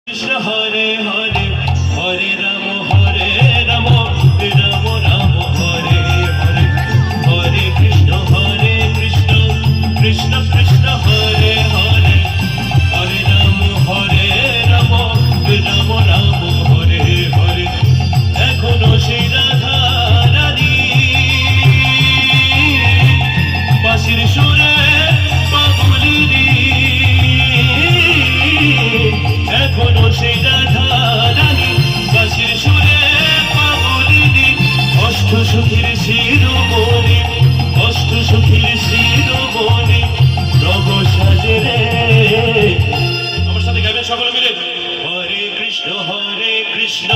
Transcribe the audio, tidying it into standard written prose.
কৃষ্ণ হরে হরে হরে রাম রাম রাম হরে হরে হরে কৃষ্ণ কৃষ্ণ কৃষ্ণ হরে হরে হরে রাম রাম রাম হরে হরে এখনো সেই রাধা রানী বাঁশির সুরে পাগলিনী এখনো সেই রাধা রানী বাঁশির সুরে পাগলিনী অষ্ট সখীর শিরোমণি অষ্ট সখীর শিরোমণি রব সাজে রে। আমার সাথে গাইবেন সকলে মিলে হরে কৃষ্ণ